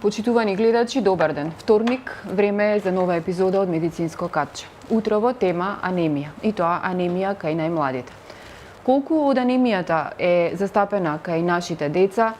Почитувани гледачи, добар ден. Вторник, време е за нова епизода од Медицинско катче. Утрово тема анемија, и тоа анемија кај најмладите. Колку од анемијата е застапена кај нашите деца?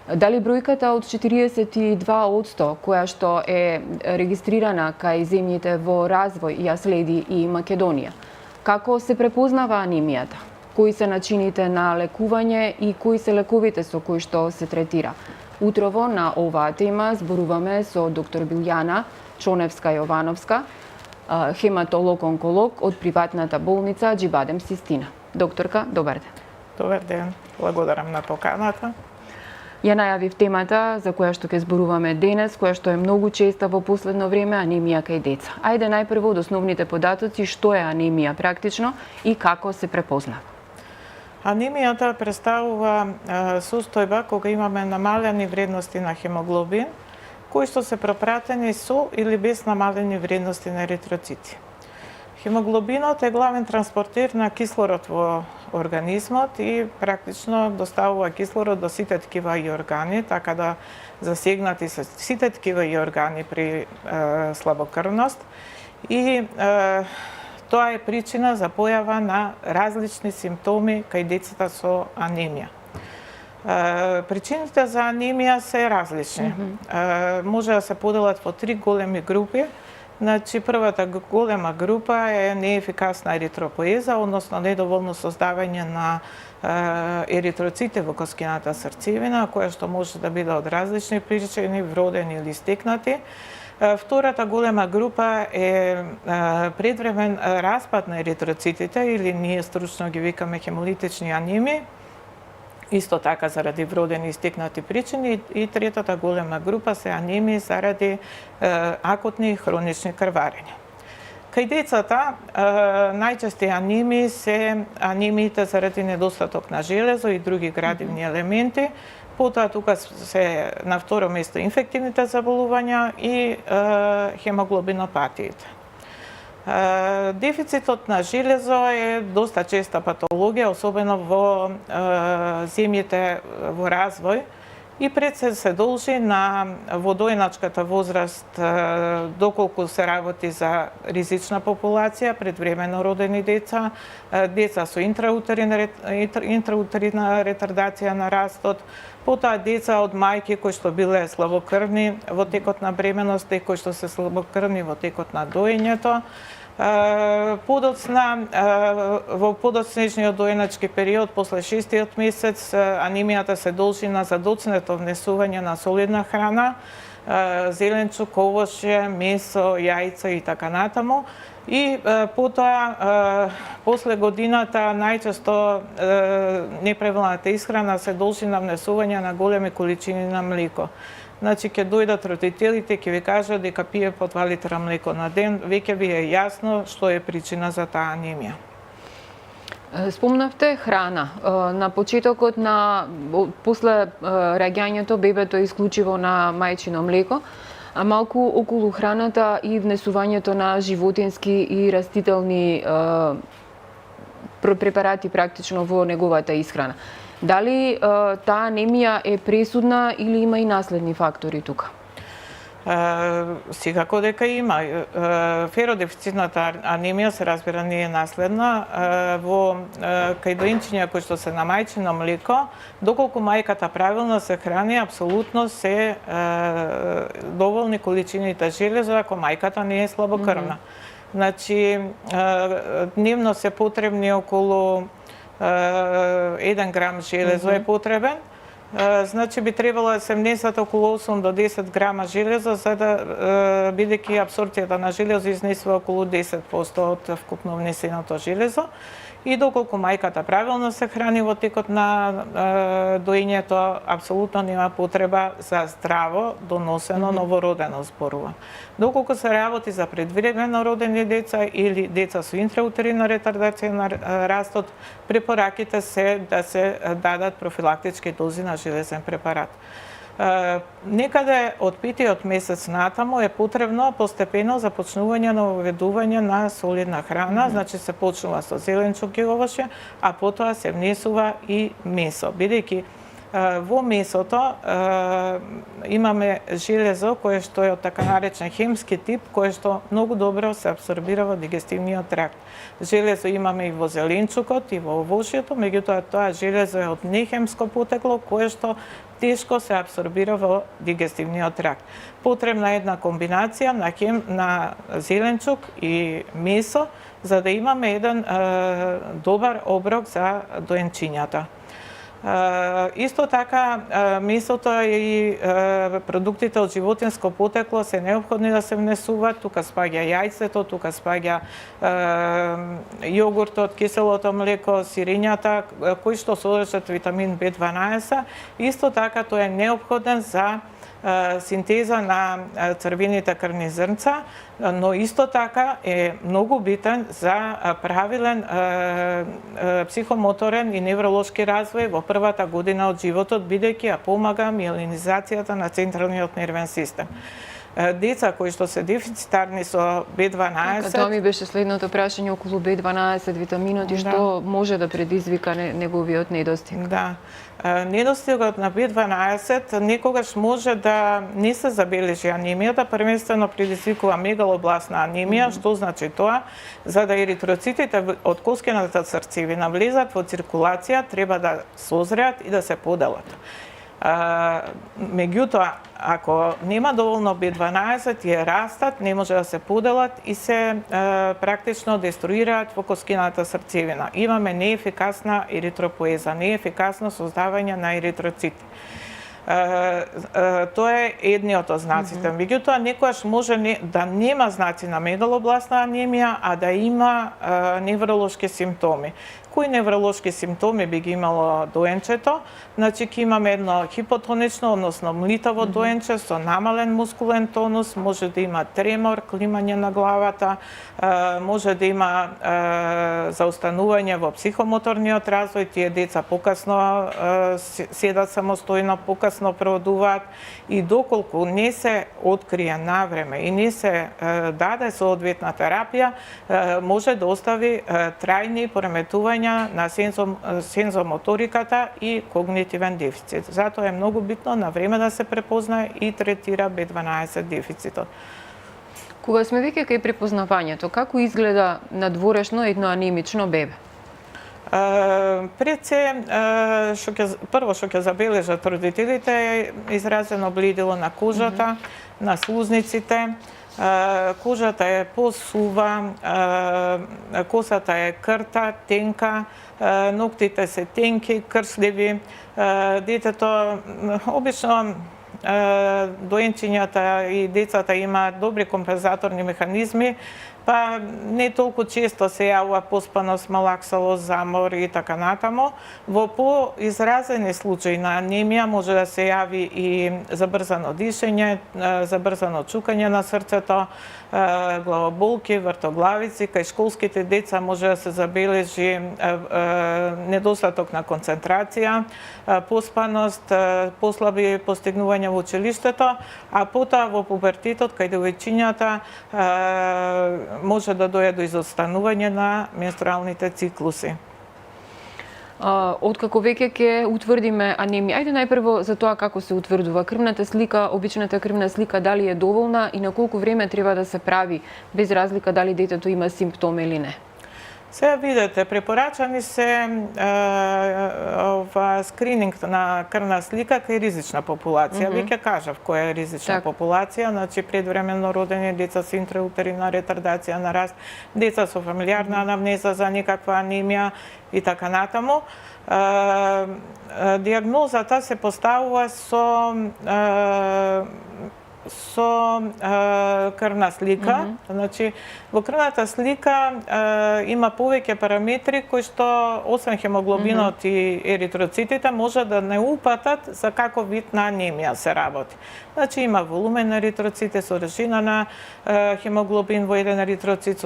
Дали бројката од 42% која што е регистрирана кај земјите во развој ја следи и Македонија? Како се препознава анемијата? Кои се начините на лекување и кои се лековите со кои што се третира? Утрово на оваа тема зборуваме со доктор Билјана Чоневска-Јовановска, хематолог-онколог од приватната болница Џибадем Систина. Докторка, добар ден. Добар ден, благодарам на поканата. Ја најавив темата за која што ќе зборуваме денес, која што е многу честа во последно време, анемија кај деца. Ајде најпрво од основните податоци, што е анемија практично и како се препознава. Анемијата представува состојба кога имаме намалени вредности на хемоглобин, кои што се пропратени со или без намалени вредности на еритроцити. Хемоглобинот е главен транспортер на кислород во организмот и практично доставува кислород до сите ткива и органи, така да засегнати се сите ткива и органи при слабокрвност и тоа е причина за појава на различни симптоми кај децата со анемија. Причините за анемија се различни. Може да се поделат во три големи групи. Значи, првата голема група е неефикасна еритропоеза, односно недоволно создавање на еритроцити во коскината срцевина, која што може да биде од различни причини, вродени или стекнати. Втората голема група е предвремен распад на еритроцитите, или ние стручно ги викаме хемолитични анеми, исто така заради вродени и стекнати причини. И третата голема група се анемии заради акутни и хронични крварења. Кај децата најчести анемии се анемиите заради недостаток на железо и други градивни елементи. Потоа тука се на второ место инфективните заболувања и хемоглобинопатиите. Дефицитот на железо е доста честа патологија, особено во земјите во развој, и пред се должи на во дојначката возраст, доколку се работи за ризична популација, предвремено родени деца, деца со интраутерина ретардација на растот, потоа деца од мајки кои што биле слабокрвни во текот на бременоста и кои што се слабокрвни во текот на доењето, во подоцнежниот доеначки период, после 6-тиот месец, анемијата се должи на задоцнето внесување на солидна храна, зеленчук, овошје, месо, јајца и така натаму. И потоа, после годината, најчесто неправилната исхрана се должи на внесување на големи количини на млеко. Значи, ќе дојдат родителите, ќе ви кажат дека пие по 2 литра млеко на ден, веќе ви е јасно што е причина за таа анемија. Спомнавте храна. На почетокот после раѓањето бебето е исклучиво на мајчино млеко, а малку околу храната и внесувањето на животински и растителни препарати практично во неговата исхрана. Дали таа анемија е пресудна или има и наследни фактори тука? Секако дека има. Феродефицитната анемија се разбира не е наследна. Кај доинчиња кои што се на мајчино млеко, доколку мајката правилно се храни, апсолутно се доволни количините железо ако мајката не е слабокрвна. Значи, дневно се потребни околу 1 грам железо е потребен. Значи би требало да се внесат околу 8 до 10 грама железо, за да бидејќи апсорбцијата на железо изнесува околу 10% од вкупно внесеното железо. И доколку мајката правилно се храни во текот на доењето, апсолутно нема потреба за здраво доносено новородено, зборува. Доколку се работи за предвремено родени деца или деца со интраутерина ретардација на растот, препораките се да се дадат профилактички дози на железен препарат. Некаде од 5-тиот месец натаму е потребно постепено започнување на воведување на солидна храна, значи се почнува со зеленчук и овошје, а потоа се внесува и месо, бидејќи Во месото имаме железо кое што е од така наречен хемски тип, кое што многу добро се абсорбира во дигестивниот тракт. Железо имаме и во зеленчукот и во овошјето, меѓутоа тоа железо е од нехемско потекло кое што тешко се абсорбира во дигестивниот тракт. Потребна е една комбинација на зеленчук и месо за да имаме еден добар оброк за доенчињата. Исто така, месото и продуктите од животинско потекло се неопходни да се внесуваат. Тука спаѓа јајцето, тука спаѓа јогуртот, киселото млеко, сирењата, кои што содржат витамин B12. Исто така, тој е неопходен за синтеза на црвените крвни зрнца, но исто така е многу битен за правилен психомоторен и невролошки развој во првата година од животот, бидејќи ја помага миелинизацијата на централниот нервен систем. Деца кои што се дефицитарни со B12... Тоа ми беше следното прашање околу B12, витаминот и што може да предизвика неговиот недостиг. Да. Недостигот на B12 некогаш може да не се забележи анемијата, првенствено предизвикува мегалобластна анемија. Што значи тоа? За да еритроцитите од коскената срцевина влезат во циркулација, треба да созреат и да се поделат. Меѓутоа, ако нема доволно B12, тие растат, не може да се поделат и се практично деструираат во коскената срцевина. Имаме неефикасна еритропоеза, неефикасно создавање на еритроцити. Тоа е едниот од знаците. Меѓутоа, некојаш може да нема знаци на мегалобластна анемија, а да има невролошки симптоми. Кои невролошки симптоми би ги имало доенчето? Значи, ќе имаме едно хипотонично, односно млитаво доенче со намален мускулен тонус, може да има тремор, климање на главата, може да има заустанување во психомоторниот развој, тие деца покасно седат самостојно, покасно проводуваат и доколку не се открие навреме и не се даде соодветна терапија, може да остави трајни пореметувања на сензомоториката и когнитивен дефицит. Затоа е многу битно на време да се препознае и третира B12 дефицитот. Кога сме веќе кај препознавањето, како изгледа надворешно едно анемично бебе? Пред се, прво што ќе забележат родителите е изразено бледило на кожата, на слузниците, кожата е посува, косата е крта, тенка, ноктите се тенки, кршливи. Детето обично доенчињата и децата имаат добри компензаторни механизми, па не толку често се јавува поспаност, малаксалост, замор и така натаму. Во поизразени случаи на анемија може да се јави и забрзано дишење, забрзано чукање на срцето, главоболки, вртоглавици. Кај школските деца може да се забележи недостаток на концентрација, поспаност, послаби постигнувања во училиштето, а потоа во пубертетот кај девојчињата може да дојде до изостанување на менструалните циклуси. Откако веќе ќе утврдиме анемија, ајде најпрво за тоа како се утврдува крвната слика, обичната крвна слика, дали е доволна и на колку време треба да се прави, без разлика дали детето има симптоми или не? Сега видете, препорачани се скрининг на крвна слика кај ризична популација. Веќе кажав која е ризична популација, значи предвремено родени деца со интраутерина ретардација на раст, деца со фамилиарна анамнеза за некаква анемија и така натаму. Диагнозата се поставува со крвна слика. Значи, во крвната слика има повеќе параметри кои што, освен хемоглобинот и еритроцитите, може да не упатат за каков вид на анемија се работи. Значи, има волумен на еритроците, содржина на хемоглобин во еден еритроцит,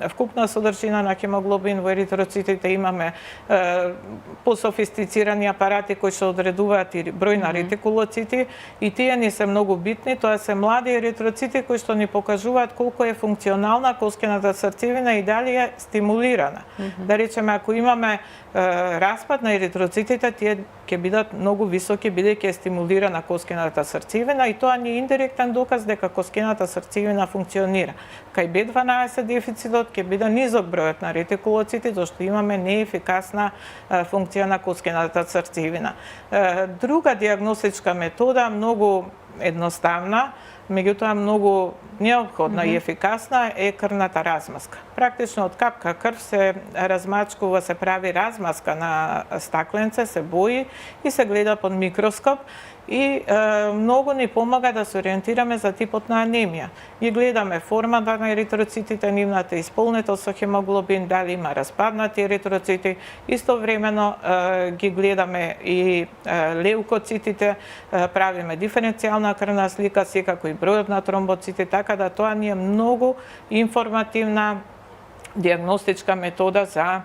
вкупна содржина на хемоглобин во еритроцитите, имаме пософистицирани апарати кои што одредуваат и број на ретикулоцити и тие ни се многу битни тоа се млади еритроцити кои што ни покажуваат колку е функционална коскената срцевина и дали е стимулирана. Да речеме, ако имаме распад на еритроцитите, тие ќе бидат многу високи бидејќи е стимулирана коскената срцевина и тоа ни е индиректен доказ дека коскената срцевина функционира. Кај B12 дефицитот ќе биде низок бројот на ретикулоцити зашто имаме неефикасна функција на коскената срцевина. Друга диагностичка метода, многу едноставна, меѓутоа многу неопходна и ефикасна е крвната размазка. Практично од капка крв се размачкува, се прави размазка на стакленце, се бои и се гледа под микроскоп и многу ни помага да се ориентираме за типот на анемија. Ги гледаме формата на еритроцитите, нивната исполнетост со хемоглобин, дали има распаднати еритроцити, истовремено ги гледаме и леукоцитите, правиме диференцијална крвна слика, секако и бројот на тромбоцити, така да тоа ни е многу информативна диагностичка метода за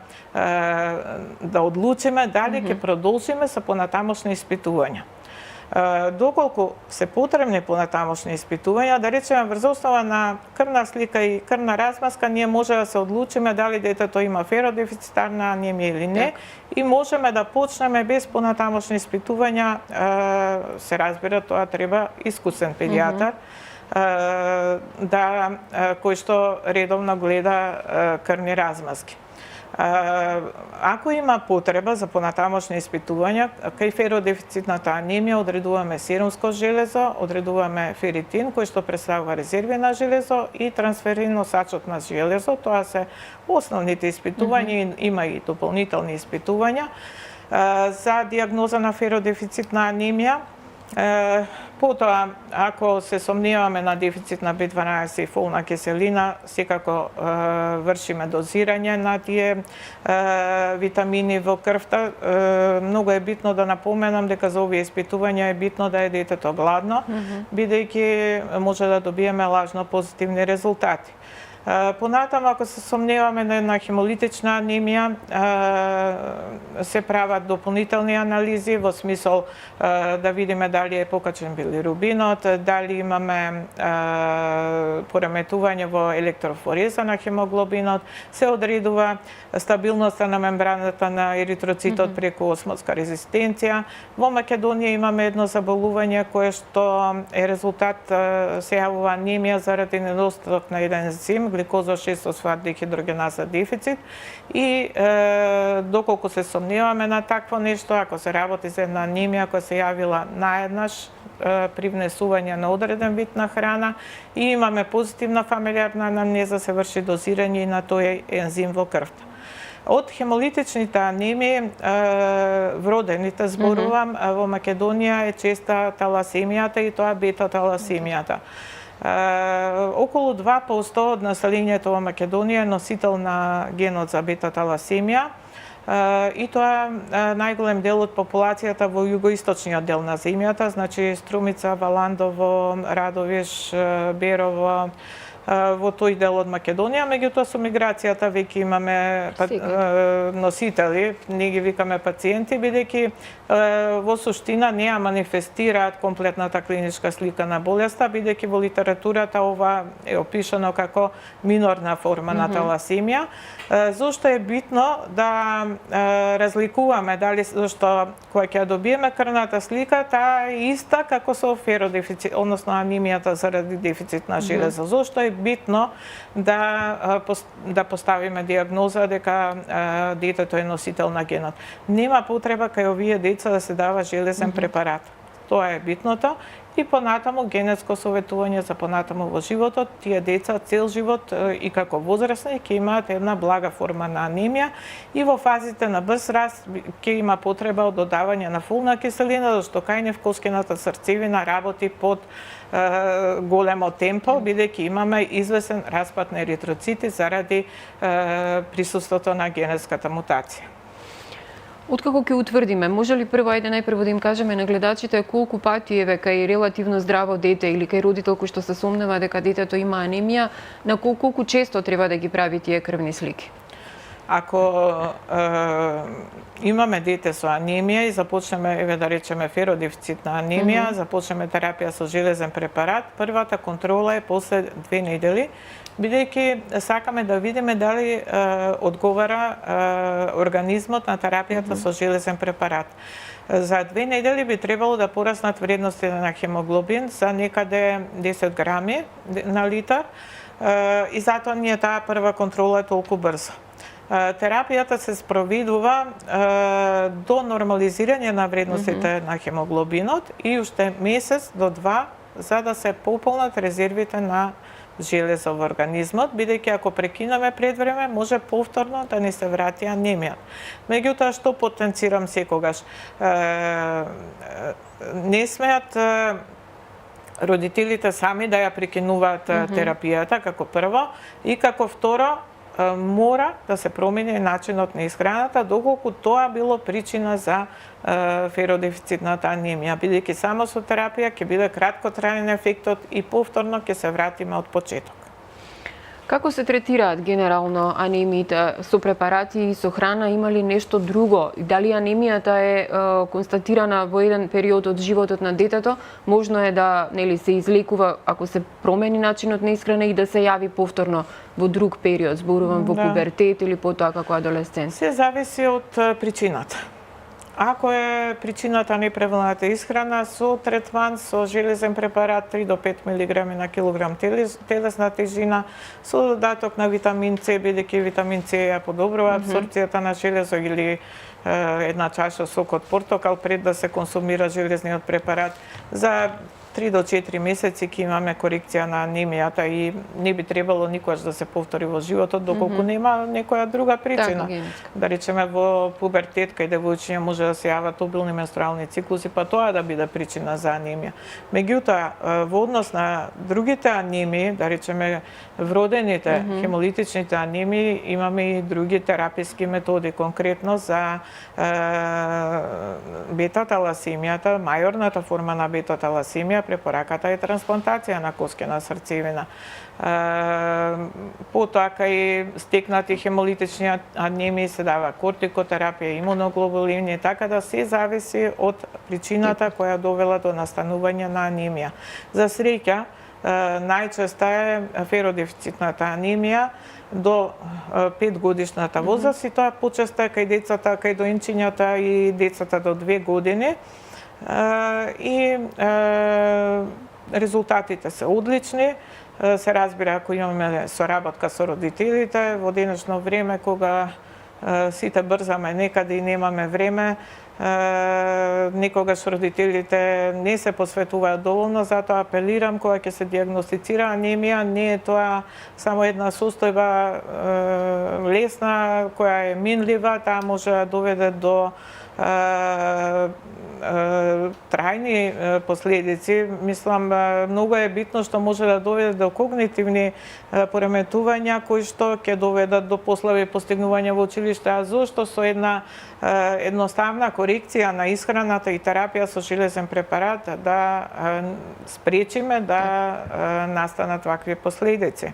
да одлучиме дали ќе продолжиме со понатамошни испитувања. Доколку се потребни понатамошни испитувања, да речеме врз основа на крвна слика и крвна размазка, ние може да се одлучиме дали детето има феродефицитарна анемија или не и можеме да почнеме без понатамошни испитувања, се разбира, тоа треба искусен педијатар, кој што редовно гледа крвни размазки. Ако има потреба за понатамошни испитувања, кај феродефицитната анемија одредуваме серумско железо, одредуваме феритин, кој што представува резерви на железо и трансферин носачот на железо. Тоа се основните испитувања, има и дополнителни испитувања за диагноза на феродефицитна анемија. Потоа, ако се сомневаме на дефицит на B12 и фолна киселина, секако вршиме дозирање на тие витамини во крвта. Многу е битно да напоменам дека за овие испитувања е битно да е детето гладно, бидејќи може да добиеме лажно позитивни резултати. Понатаму, ако се сомневаме на хемолитична анемија, се прават дополнителни анализи во смисол да видиме дали е покачен билирубинот, дали имаме пореметување во електрофореза на хемоглобинот, се одредува стабилноста на мембраната на еритроцитот преку осмотска резистенција. Во Македонија имаме едно заболување кое што е резултат, се јавува анемија заради недостаток на еден ензим, гликоза 6-фосфат дехидрогеназа дефицит и доколку се сомневаме на такво нешто, ако се работи за една анемија која се јавила наеднаш при внесување на одреден вид на храна и имаме позитивна фамилиарна анамнеза, се врши дозирање на тој ензим во крвта. Од хемолитичните анемии, вродените зборувам, во Македонија е честа таласемијата и тоа бета-таласемијата. Околу 2% од населението во Македонија е носител на генот за бета-таласемија и тоа најголем дел од популацијата во југоисточниот дел на земјата, значи Струмица, Валандово, Радовиш, Берово, во тој дел од Македонија, меѓутоа со миграцијата веќе имаме носители, не ги викаме пациенти, бидејќи во суштина не ја манифестираат комплетната клиничка слика на болеста, бидејќи во литературата ова е опишано како минорна форма на таласемија. Зошто е битно да разликуваме дали зашто кога ќе добиеме крвната слика, таа е иста како со феродефицит, односно анемијата заради дефицит на железо. Зошто е битно да поставиме диагноза дека детето е носител на генот. Нема потреба кај овие деца да се дава железен препарат. Тоа е битното. И понатаму генетско советување за понатаму во животот, тие деца цел живот и како возрастни ќе имаат една блага форма на анемија и во фазите на брз раст ќе има потреба од додавање на фолна киселина, зашто кај нив коскената срцевина работи под големо темпо, бидејќи имаме извесен распад на еритроцити заради присуството на генетската мутација. Откако ќе утврдиме, може ли најпрво да им кажеме на гледачите колку пати еве кај релативно здраво дете или кај родител кој што се сомнева дека детето има анемија, на колку често треба да ги прави тие крвни слики? Ако имаме дете со анемија и започнеме, еве да речеме, феродефицитна анемија, започнеме терапија со железен препарат, првата контрола е после 2 недели, бидејќи сакаме да видиме дали одговара организмот на терапијата со железен препарат. За 2 недели би требало да пораснат вредностите на хемоглобин за некаде 10 грами на литар и затоа ние таа прва контрола е толку брзо. Терапијата се спроведува до нормализирање на вредностите на хемоглобинот и уште месец до 2 за да се пополнат резервите на железо во организмот, бидејќи ако прекинеме пред време, може повторно да ни се врати анемија. Меѓутоа, што потенцирам секогаш? Не смеат родителите сами да ја прекинуваат терапијата како прво и како второ, мора да се промени начинот на исхраната, доколку тоа било причина за феродефицитната анемија, бидејќи само со терапија ќе биде краткотраен ефектот и повторно ќе се вратиме од почеток. Како се третираат генерално анемиите? Со препарати и со храна, има ли нешто друго? Дали анемијата е констатирана во еден период од животот на детето, можно е да се излекува ако се промени начинот на исхрана и да се јави повторно во друг период, зборувам во пубертет или потоа како адолесцент? Се зависи од причината. Ако е причината неправилната исхрана, со третман со железен препарат 3 до 5 мг на килограм телесна тежина, со додаток на витамин С, бидејќи витамин С ја подобрува апсорбцијата на железо, или една чаша сок од портокал пред да се консумира железниот препарат, за 3 до 4 месеци ќе имаме корекција на анемијата и не би требало никогаш да се повтори во животот доколку нема некоја друга причина. Да речеме во пубертет кај девојчиња може да се јават обилни менструални циклуси, па тоа да биде причина за анемија. Меѓутоа, во однос на другите анемии, да речеме вродените хемолитичните анемии, имаме и други тераписки методи, конкретно за бета-таласемијата, мајорната форма на бета-таласемија, препораката е трансплантација на коскена срцевина. Потоа кај стекнати хемолитични анемии се дава кортикотерапија, имуноглобулини, така да се зависи од причината која довела до настанување на анемија. За среќа, најчеста е феродефицитната анемија до 5 годишната возраст и тоа почесто е кај децата, кај доинчињата и децата до 2 години. И резултатите се одлични. Се разбира ако имаме соработка со родителите, во денешно време кога сите брзаме некаде и немаме време, некогаш родителите не се посветуваат доволно, затоа апелирам кога ќе се дијагностицира анемија, не е тоа само една состојба лесна која е минлива, таа може да доведе до трајни последици. Мислам, многу е битно што може да доведе до когнитивни пореметувања кои што ќе доведат до послаби постигнувања во училиште, а зошто со една едноставна корекција на исхраната и терапија со железен препарат да спречиме да настанат вакви последици.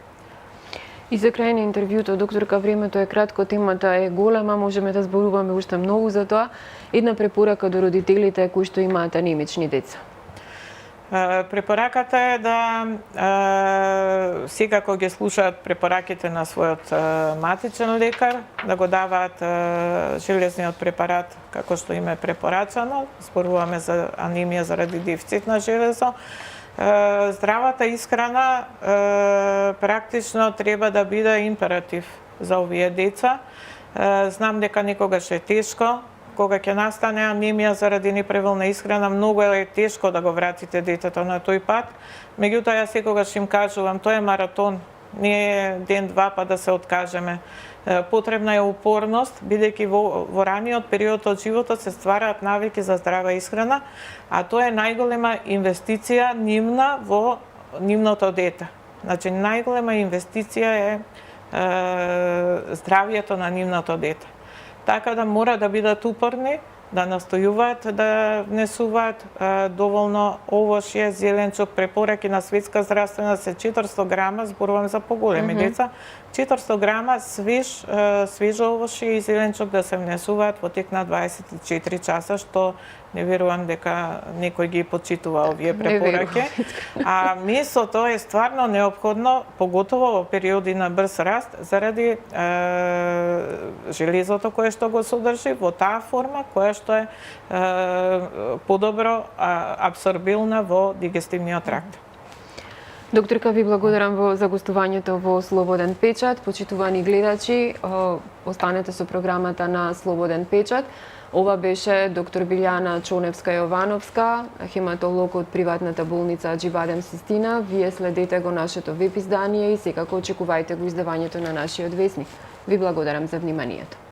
И за крај на интервјуто, докторка, времето е кратко, темата е голема, можеме да зборуваме уште многу за тоа. Една препорака до родителите кои што имаат анемични деца. Препораката е да секако ги слушаат препораките на својот матичен лекар, да го даваат железниот препарат како што им е препорачано. Зборуваме за анемија заради дефицит на железо. Здравата исхрана практично треба да биде императив за овие деца. Знам дека некогаш е тешко, кога ќе настане анемија заради неправилна исхрана, многу е тешко да го вратите детето на тој пат. Меѓутоа, јас секогаш им кажувам, тоа е маратон, не е ден-два па да се откажеме. Потребна е упорност, бидејќи во раниот период од животот се ствараат навики за здрава исхрана, а тоа е најголема инвестиција нивна во нивното дете. Значи, најголема инвестиција е здравието на нивното дете. Така да мора да бидат упорни, да настојуваат да внесуваат доволно овошје, зеленчук, препораки на Светска здравствена се 400 грама, зборувам за поголеми деца, 400 грама свеж овошје и зеленчук да се внесуваат во тек на 24 часа, што не верувам дека некој ги почитува овие препораки. А месото е стварно неопходно, поготово во периоди на брз раст, заради железото кое што го содржи во таа форма која што е подобро абсорбилна во дигестивниот тракт. Докторка, ви благодарам за гостувањето во Слободен печат. Почитувани гледачи, останете со програмата на Слободен печат. Ова беше доктор Билјана Чоневска-Јовановска, хематолог од приватната болница Аџибадем Систина. Вие следете го нашето веб издание и секако очекувајте го издавањето на нашиот весник. Ви благодарам за вниманието.